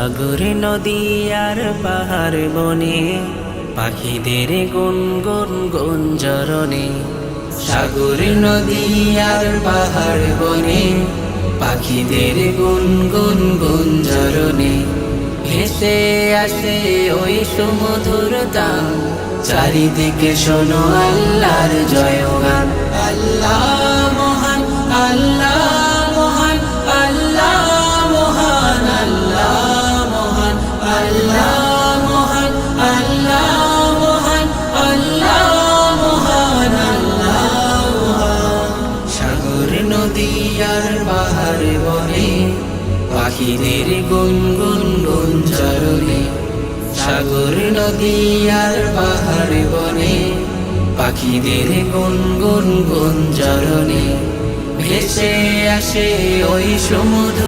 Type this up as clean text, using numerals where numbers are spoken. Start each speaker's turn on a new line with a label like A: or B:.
A: সাগর নদী আর পাহাড় বনে পাখিদের গুনগুন গুঞ্জরণে। সাগর নদী আর পাহাড় বনে পাখিদের গুনগুন গুঞ্জরণে। ভেসে আসে ওই সুমধুর গান, চারিদিকে শোনো আল্লাহর জয়গান। আল্লাহ মহান, আল্লাহ মহান, আল্লাহ মহান, আল্লাহ মহান, আল্লাহ মহান, আল্লাহ মহান, আল্লাহ মহান, আল্লাহ মহান। সাগর নদী আর পাহাড় বনে পাখিদের গুনগুন গুঞ্জরণে। সাগর নদী আর পাহাড় বনে পাখিদের গুনগুন গুঞ্জরণে। ভেসে আসে ওই সমুদ্র